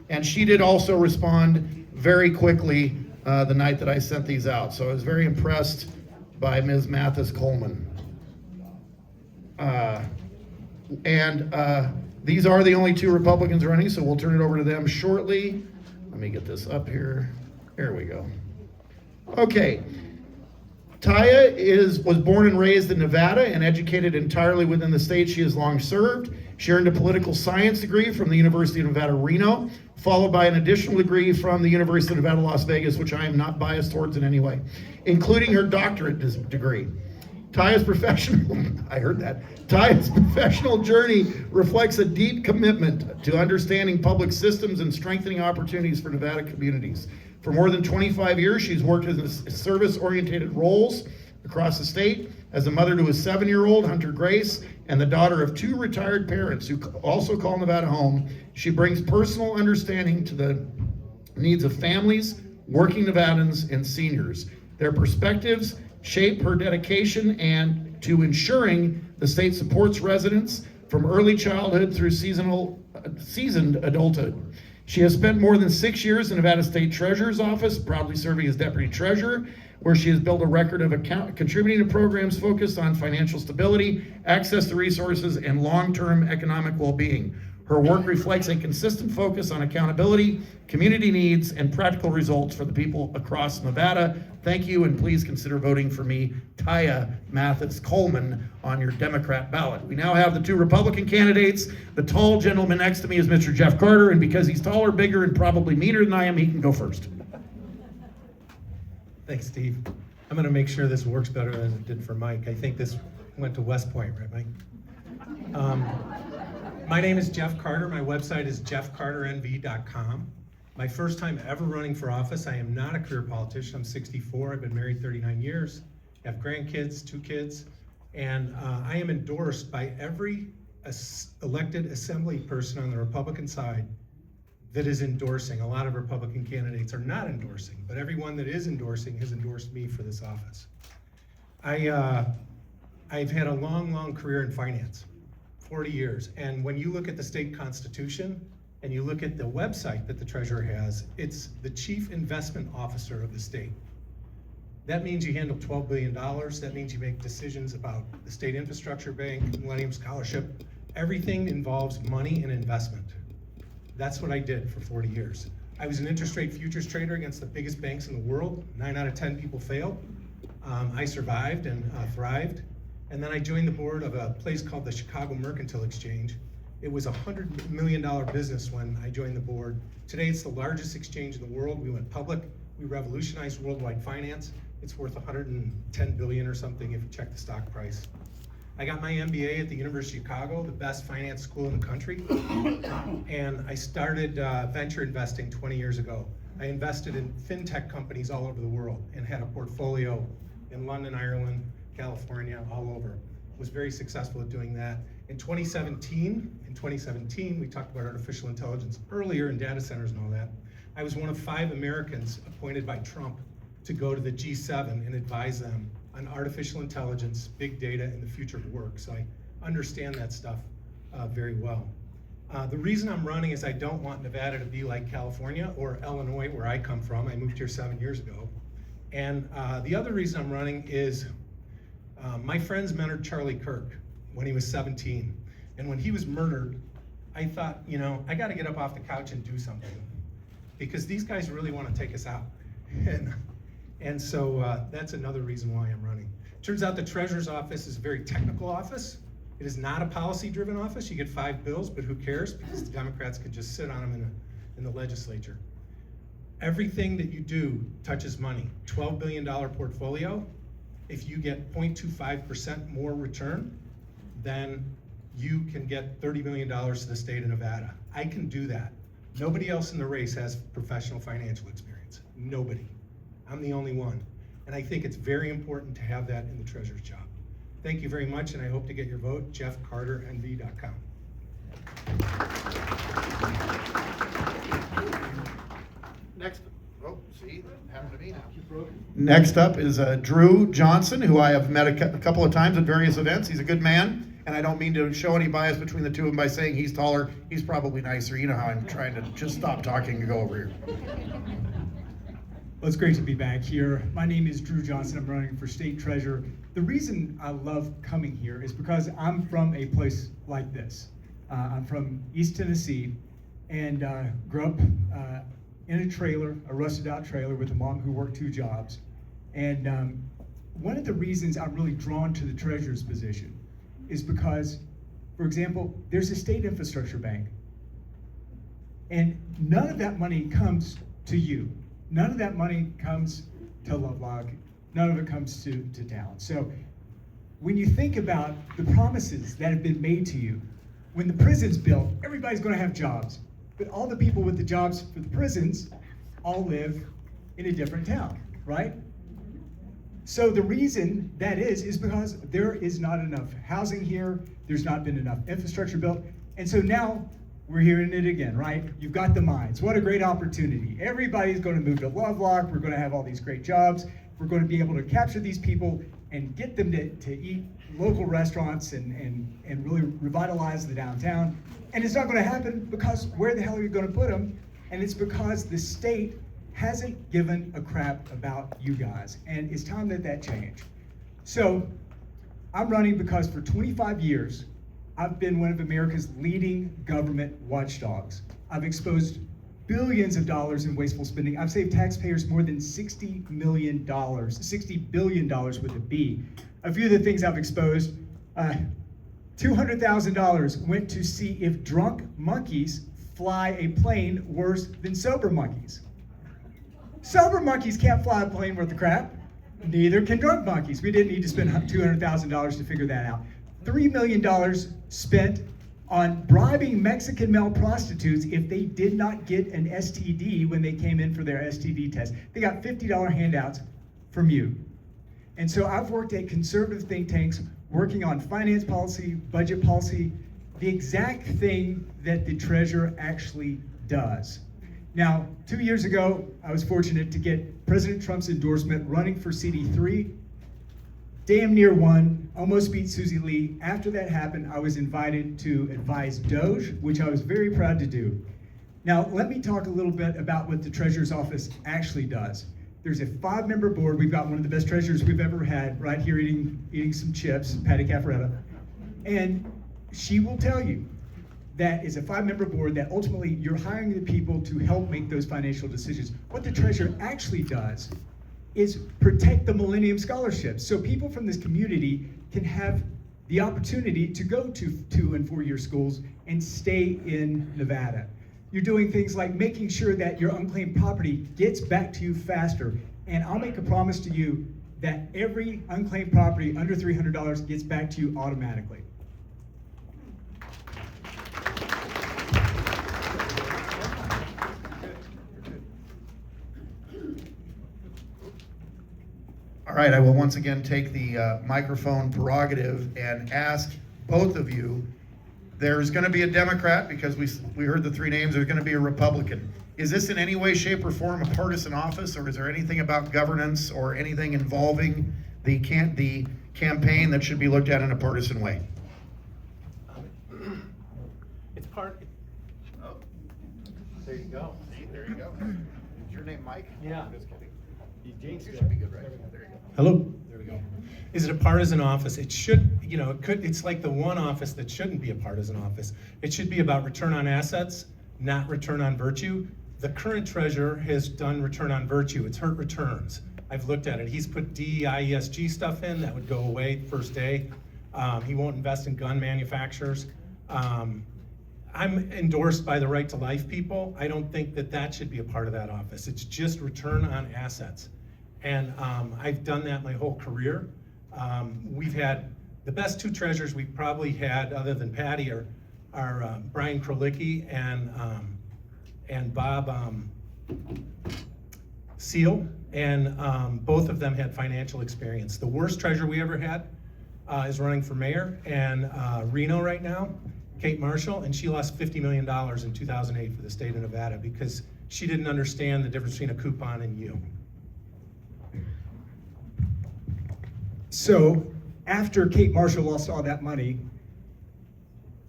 And she did also respond very quickly the night that I sent these out. So I was very impressed by Ms. Mathis Coleman. These are the only two Republicans running, so we'll turn it over to them shortly. Let me get this up here. There we go. Okay. Taya was born and raised in Nevada and educated entirely within the state she has long served. She earned a political science degree from the University of Nevada, Reno, followed by an additional degree from the University of Nevada, Las Vegas, which I am not biased towards in any way, including her doctorate degree. Taya's professional journey reflects a deep commitment to understanding public systems and strengthening opportunities for Nevada communities. For more than 25 years, she's worked in service-oriented roles across the state as a mother to a 7-year-old, Hunter Grace, and the daughter of 2 retired parents who also call Nevada home. She brings personal understanding to the needs of families, working Nevadans, and seniors. Their perspectives shape her dedication and to ensuring the state supports residents from early childhood through seasoned adulthood. She has spent more than 6 years in Nevada State Treasurer's Office, proudly serving as Deputy Treasurer, where she has built a record of contributing to programs focused on financial stability, access to resources, and long-term economic well-being. Her work reflects a consistent focus on accountability, community needs, and practical results for the people across Nevada. Thank you, and please consider voting for me, Taya Mathis Coleman, on your Democrat ballot. We now have the 2 Republican candidates. The tall gentleman next to me is Mr. Jeff Carter, and because he's taller, bigger, and probably meaner than I am, he can go first. Thanks, Steve. I'm going to make sure this works better than it did for Mike. I think this went to West Point, right, Mike? My name is Jeff Carter. My website is jeffcarternv.com. My first time ever running for office. I am not a career politician. I'm 64. I've been married 39 years. I have grandkids, 2 kids. And I am endorsed by every elected assembly person on the Republican side that is endorsing. A lot of Republican candidates are not endorsing, but everyone that is endorsing has endorsed me for this office. I've had a long career in finance, 40 years. And when you look at the state constitution and you look at the website that the treasurer has, it's the chief investment officer of the state. That means you handle $12 billion. That means you make decisions about the state infrastructure bank, Millennium Scholarship. Everything involves money and investment. That's what I did for 40 years. I was an interest rate futures trader against the biggest banks in the world. 9 out of 10 people failed. I survived and thrived. And then I joined the board of a place called the Chicago Mercantile Exchange. It was a $100 million business when I joined the board. Today it's the largest exchange in the world. We went public. We revolutionized worldwide finance. It's worth $110 billion or something if you check the stock price. I got my MBA at the University of Chicago, the best finance school in the country. And I started venture investing 20 years ago. I invested in fintech companies all over the world and had a portfolio in London, Ireland, California, all over. Was very successful at doing that. In 2017, we talked about artificial intelligence earlier and data centers and all that. I was one of 5 Americans appointed by Trump to go to the G7 and advise them on artificial intelligence, big data, and the future of work. So I understand that stuff very well. The reason I'm running is I don't want Nevada to be like California or Illinois, where I come from. I moved here 7 years ago. And the other reason I'm running is my friends mentored Charlie Kirk when he was 17. And when he was murdered, I thought, you know, I got to get up off the couch and do something because these guys really want to take us out. And so that's another reason why I'm running. Turns out the Treasurer's Office is a very technical office. It is not a policy-driven office. You get 5 bills, but who cares? Because the Democrats could just sit on them in the legislature. Everything that you do touches money. $12 billion portfolio. If you get 0.25% more return, then you can get $30 million to the state of Nevada. I can do that. Nobody else in the race has professional financial experience. Nobody. I'm the only one. And I think it's very important to have that in the treasurer's job. Thank you very much, and I hope to get your vote, jeffcarternv.com. Next up is Drew Johnson, who I have met a couple of times at various events. He's a good man, and I don't mean to show any bias between the two of them by saying he's taller, he's probably nicer. You know how I'm trying to just stop talking and go over here. Well, it's great to be back here. My name is Drew Johnson. I'm running for state treasurer. The reason I love coming here is because I'm from a place like this. I'm from East Tennessee and grew up in a trailer, a rusted out trailer with a mom who worked 2 jobs. And one of the reasons I'm really drawn to the treasurer's position is because, for example, there's a state infrastructure bank. And none of that money comes to you. None of that money comes to Lovelock. None of it comes to town. So when you think about the promises that have been made to you, when the prison's built, everybody's going to have jobs. But all the people with the jobs for the prisons all live in a different town, right? So the reason that is because there is not enough housing here. There's not been enough infrastructure built. And so now we're hearing it again, right? You've got the mines. What a great opportunity. Everybody's going to move to Lovelock. We're going to have all these great jobs. We're going to be able to capture these people and get them to eat local restaurants and really revitalize the downtown. And it's not going to happen because where the hell are you going to put them? And it's because the state hasn't given a crap about you guys. And it's time that changed. So I'm running because for 25 years, I've been one of America's leading government watchdogs. I've exposed billions of dollars in wasteful spending. I've saved taxpayers more than $60 million, $60 billion with a B. A few of the things I've exposed, $200,000 went to see if drunk monkeys fly a plane worse than sober monkeys. Sober monkeys can't fly a plane worth of crap. Neither can drunk monkeys. We didn't need to spend $200,000 to figure that out. $3 million spent on bribing Mexican male prostitutes if they did not get an STD when they came in for their STD test. They got $50 handouts from you. And so I've worked at conservative think tanks working on finance policy, budget policy, the exact thing that the treasurer actually does. Now, 2 years ago, I was fortunate to get President Trump's endorsement running for CD3. Damn near won, almost beat Susie Lee. After that happened, I was invited to advise Doge, which I was very proud to do. Now, let me talk a little bit about what the Treasurer's Office actually does. There's a 5-member board. We've got one of the best treasurers we've ever had right here eating some chips, Patty Caffaretta. And she will tell you that is a 5-member board that ultimately you're hiring the people to help make those financial decisions. What the treasurer actually does is protect the Millennium Scholarships. So people from this community can have the opportunity to go to 2- and 4-year schools and stay in Nevada. You're doing things like making sure that your unclaimed property gets back to you faster. And I'll make a promise to you that every unclaimed property under $300 gets back to you automatically. All right, I will once again take the microphone prerogative and ask both of you, there's going to be a Democrat because we heard the 3 names, there's going to be a Republican. Is this in any way, shape, or form a partisan office, or is there anything about governance or anything involving the campaign that should be looked at in a partisan way? It's part. Oh, there you go. See, there you go. Is your name Mike? Yeah. I'm just kidding. You should be good, right? There you go. Hello. There we go. Is it a partisan office? It should, it's like the one office that shouldn't be a partisan office. It should be about return on assets, not return on virtue. The current treasurer has done return on virtue. It's hurt returns. I've looked at it. He's put DEI, ESG stuff in that would go away first day. He won't invest in gun manufacturers. I'm endorsed by the Right to Life people. I don't think that should be a part of that office. It's just return on assets. And I've done that my whole career. We've had the best 2 treasurers we've probably had, other than Patty, are Brian Krolicki and Bob Seal, and both of them had financial experience. The worst treasurer we ever had is running for mayor in Reno right now, Kate Marshall, and she lost $50 million in 2008 for the state of Nevada because she didn't understand the difference between a coupon and you. So after Kate Marshall lost all that money,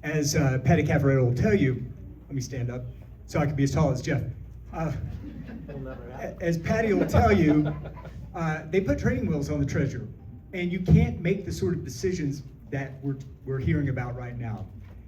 as Patty Cavaretto will tell you, let me stand up so I can be as tall as Jeff. As Patty will tell you, they put training wheels on the treasurer, and you can't make the sort of decisions that we're hearing about right now.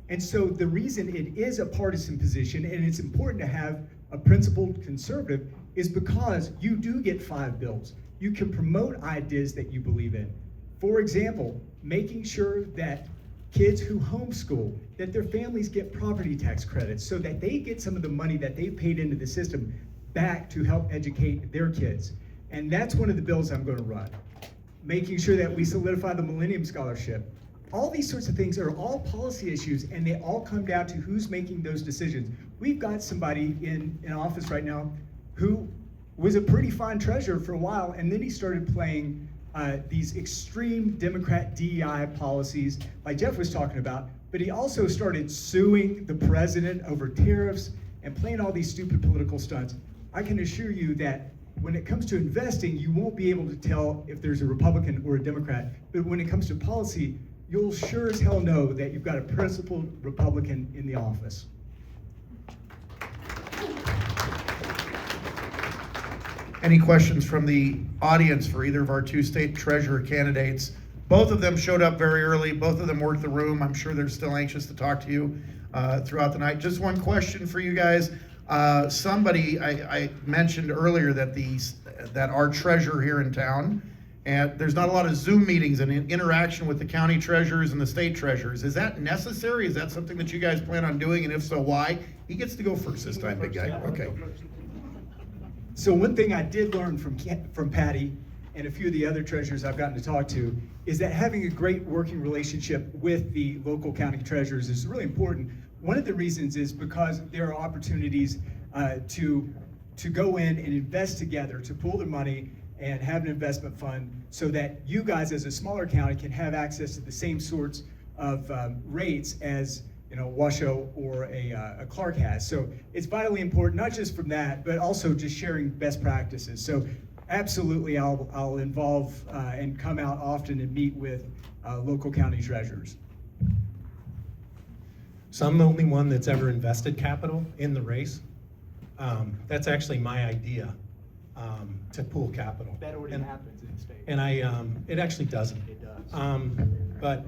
And so the reason it is a partisan position, and it's important to have a principled conservative, is because you do get 5 bills. You can promote ideas that you believe in. For example, making sure that kids who homeschool, that their families get property tax credits so that they get some of the money that they paid into the system back to help educate their kids. And that's one of the bills I'm going to run. Making sure that we solidify the Millennium Scholarship. All these sorts of things are all policy issues, and they all come down to who's making those decisions. We've got somebody in office right now who was a pretty fine treasurer for a while, and then he started playing these extreme Democrat DEI policies like Jeff was talking about, but he also started suing the president over tariffs and playing all these stupid political stunts. I can assure you that when it comes to investing, you won't be able to tell if there's a Republican or a Democrat, but when it comes to policy, you'll sure as hell know that you've got a principled Republican in the office. Any questions from the audience for either of our 2 state treasurer candidates? Both of them showed up very early. Both of them worked the room. I'm sure they're still anxious to talk to you throughout the night. Just one question for you guys. Somebody I mentioned earlier that our treasurer here in town, and there's not a lot of Zoom meetings and interaction with the county treasurers and the state treasurers. Is that necessary? Is that something that you guys plan on doing? And if so, why? He gets to go first this time, big guy. Okay. So one thing I did learn from Patty and a few of the other treasurers I've gotten to talk to is that having a great working relationship with the local county treasurers is really important. One of the reasons is because there are opportunities to go in and invest together, to pool their money and have an investment fund so that you guys as a smaller county can have access to the same sorts of rates as Washoe or a Clark has. So it's vitally important, not just from that, but also just sharing best practices. So absolutely, I'll involve and come out often and meet with local county treasurers. So I'm the only one that's ever invested capital in the race. That's actually my idea, to pool capital. That already happens in the state. And it actually doesn't. It does. But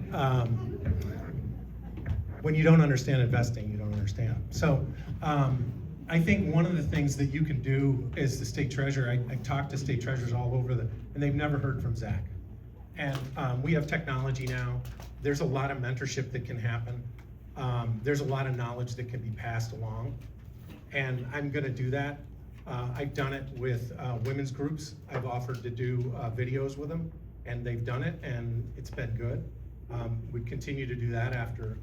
when you don't understand investing, you don't understand. So I think one of the things that you can do as the state treasurer, I talk to state treasurers all over and they've never heard from Zach. And we have technology now. There's a lot of mentorship that can happen. There's a lot of knowledge that can be passed along. And I'm gonna do that. I've done it with women's groups. I've offered to do videos with them, and they've done it, and it's been good. We continue to do that after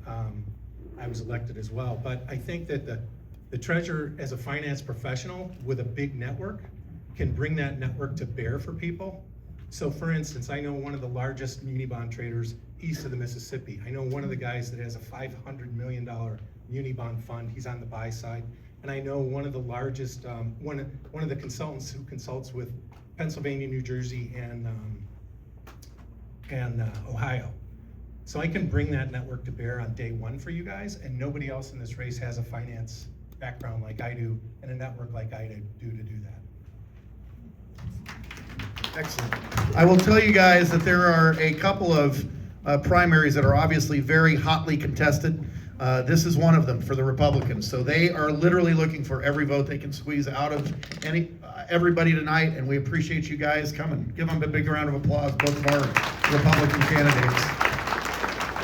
I was elected as well. But I think that the treasurer, as a finance professional with a big network, can bring that network to bear for people. So for instance, I know one of the largest muni bond traders east of the Mississippi. I know one of the guys that has a $500 million muni bond fund. He's on the buy side. And I know one of the largest, one of the consultants who consults with Pennsylvania, New Jersey, and Ohio. So I can bring that network to bear on day one for you guys, and nobody else in this race has a finance background like I do and a network like I do to do that. Excellent. I will tell you guys that there are a couple of primaries that are obviously very hotly contested. This is one of them for the Republicans. So they are literally looking for every vote they can squeeze out of everybody tonight, and we appreciate you guys coming. Give them a big round of applause, both of our Republican candidates.